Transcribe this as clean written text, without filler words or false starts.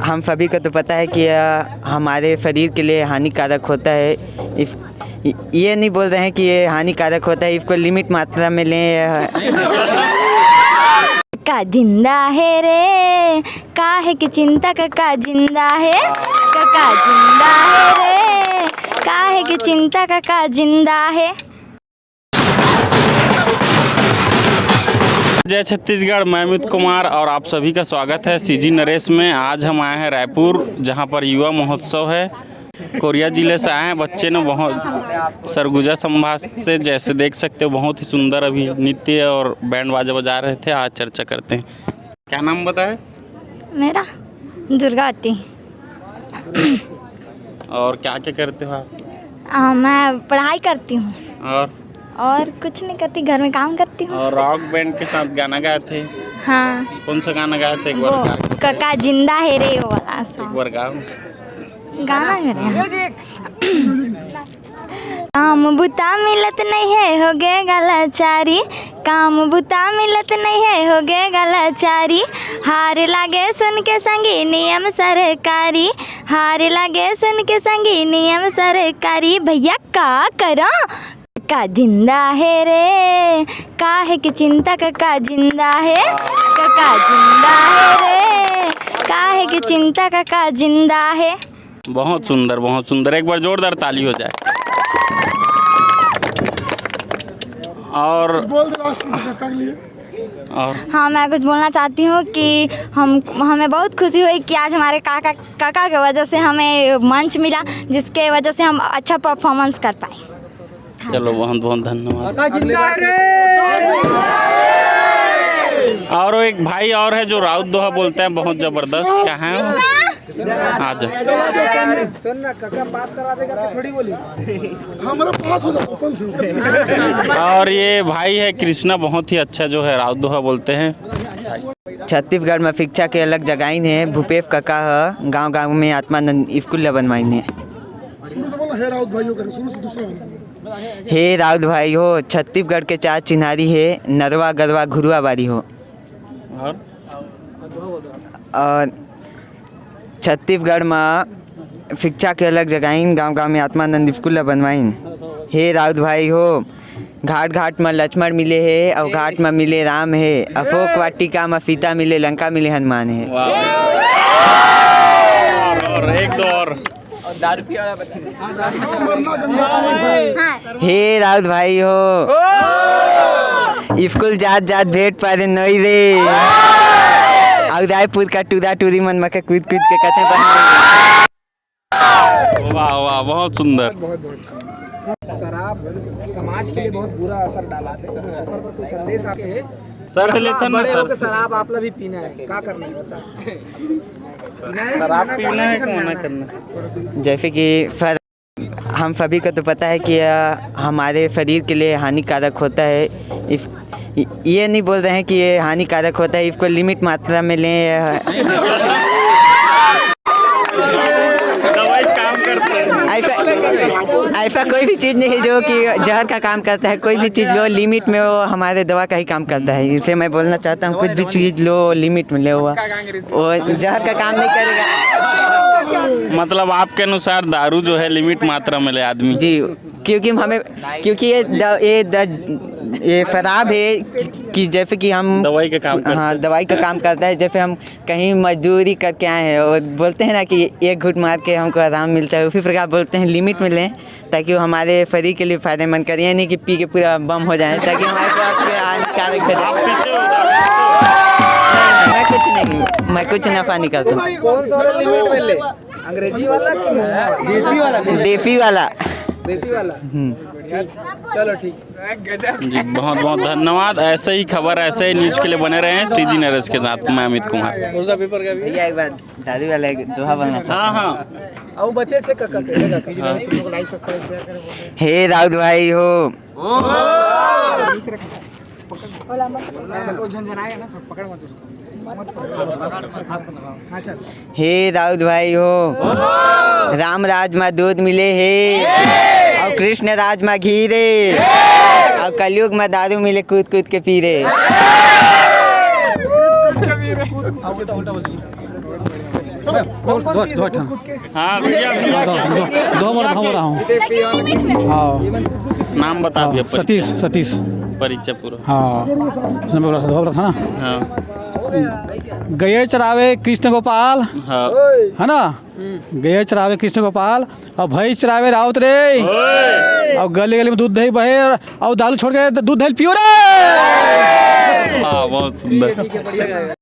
हम सभी को तो पता है कि हमारे शरीर के लिए हानिकारक होता है। ये नहीं बोल रहे हैं कि ये हानिकारक होता है, इसको लिमिट मात्रा में लें। का जिंदा है रे, काहे की चिंता का जिंदा है, का जिंदा है रे, काहे की चिंता का जिंदा है। जय छत्तीसगढ़, मैं अमित कुमार और आप सभी का स्वागत है सीजी नरेश में। आज हम आए हैं रायपुर, जहां पर युवा महोत्सव है। कोरिया ज़िले से आए हैं बच्चे ने, बहुत सरगुजा संभाग से, जैसे देख सकते हो बहुत ही सुंदर अभी नृत्य और बैंड बाजा बजा रहे थे। आज चर्चा करते हैं। क्या नाम बताए? मेरा दुर्गावती। और क्या क्या करते हो आप? मैं पढ़ाई करती हूँ और कुछ नहीं करती, घर में काम करती हूँ। और रॉक बैंड के साथ गाना गाए थे? हाँ। कौन सा गाना गाए थे? एक बार का जिंदा है रे वो वाला एक बार गाओ। गाना मेरे काम बुता मिलत नहीं है, हो गए गलाचारी। काम बुता मिलत नहीं है, हो गए गलाचारी। हार लागे सुन के संगी नियम सरकारी, हार लागे सुन के संगी नियम सरकारी। भैया का करा का जिंदा है रे, काहे की चिंता का जिंदा है, का जिंदा है रे, काहे की चिंता का जिंदा है। बहुत सुंदर, बहुत सुंदर। एक बार जोरदार ताली हो जाए। और हाँ, मैं कुछ बोलना चाहती हूँ कि हमें बहुत खुशी हुई कि आज हमारे काका की वजह से हमें मंच मिला, जिसके वजह से हम अच्छा परफॉर्मेंस कर पाए। चलो, बहुत बहुत धन्यवाद। और एक भाई और है जो राउत दोहा बोलते हैं, बहुत जबरदस्त। क्या है? आ जाओ। और ये भाई है कृष्णा, बहुत ही अच्छा जो है राउत दोहा बोलते हैं। छत्तीसगढ़ में शिक्षा के अलग जगह है। भूपेश काका है, गांव गांव में आत्मानंद स्कूल बनवाइन है। हे राउत भाई हो, छत्तीसगढ़ के चार चिन्हारी है, नरवा गरवा घुरुआ बारी हो। और छत्तीसगढ़ में शिक्षा के अलग जगह, गांव गांव में आत्मानंद स्कूल बनवाइन। हे राउत भाई हो, घाट घाट में लक्ष्मण मिले है और घाट में मिले राम है। अशोक वाटिका में सीता मिले, लंका मिले हनुमान है। और एक दो और। हे राउत भाई हो, स्कूल जात जात भेंट पारे नई रे, और रायपुर का टूरा टूरी मन में कूद कूद के कथे बना। वाह वाह, बहुत सुंदर। शराब समाज के लिए बहुत बुरा असर डाला है। कोई संदेश आपके है? सर लेते बड़े होकर शराब आप भी पीना है, क्या करना होता है? शराब पीना है कि मना करना? जैसे कि सर, हम सभी को तो पता है कि हमारे शरीर के लिए हानिकारक होता है। ये नहीं बोल रहे हैं कि ये हानिकारक होता है, इसको लिमिट मात्रा में लें। दवाई काम करते हैं। ऐसा कोई भी चीज़ नहीं है जो कि जहर का काम करता है। कोई भी चीज़ लो लिमिट में, वो हमारे दवा का ही काम करता है। इसलिए मैं बोलना चाहता हूँ, कुछ भी चीज़ लो लिमिट में ले, वो जहर का काम नहीं करेगा। मतलब आपके अनुसार दारू जो है लिमिट मात्रा में ले आदमी? जी, क्योंकि ये शराब है कि जैसे कि हम दवाई का काम करते। हाँ, दवाई का काम करता है। जैसे हम कहीं मजदूरी करके आए हैं और बोलते हैं ना कि एक घूंट मार के हमको आराम मिलता है, उसी प्रकार बोलते हैं लिमिट में लें, ताकि वो हमारे शरीर के लिए फायदेमंद करें। नहीं कि पी के पूरा बम हो जाए, ताकि हमारे हानिकारक हो जाए। मैं कुछ नफा नहीं करता हूँ। कौन सा लिमिट में ले? अंग्रेजी वाला कि देसी वाला? देसी वाला। देसी वाला। चलो ठीक जी, बहुत बहुत धन्यवाद। ऐसे ही खबर, ऐसे ही न्यूज़ के लिए बने रहे हैं सीजी नरेश के साथ। मैं अमित कुमार। भैया एक बार दादी वाला दोहा बोलना चाहता हूँ। हाँ। और बच्चे से काका हे राउत भाई हो, हे राउत भाई हो, राम राज में दूध मिले है और कृष्ण राज में घी रे, और कलयुग में दारू मिले कूद कूद के पी रे। कौन कौन पिए थे खुद के? हाँ भैया दो बार हो रहा हूँ। हाँ नाम बता दिया सतीश परिचय पूरा। हाँ उसने बोला था ना। हाँ गये चरावे कृष्ण गोपाल हाँ है ना। गये चरावे कृष्ण गोपाल और भैंस चरावे राउत रे। और गली गली में दूध दही बहे और दारू छोड़ के दूध दही पियो रे। बहुत सुंदर।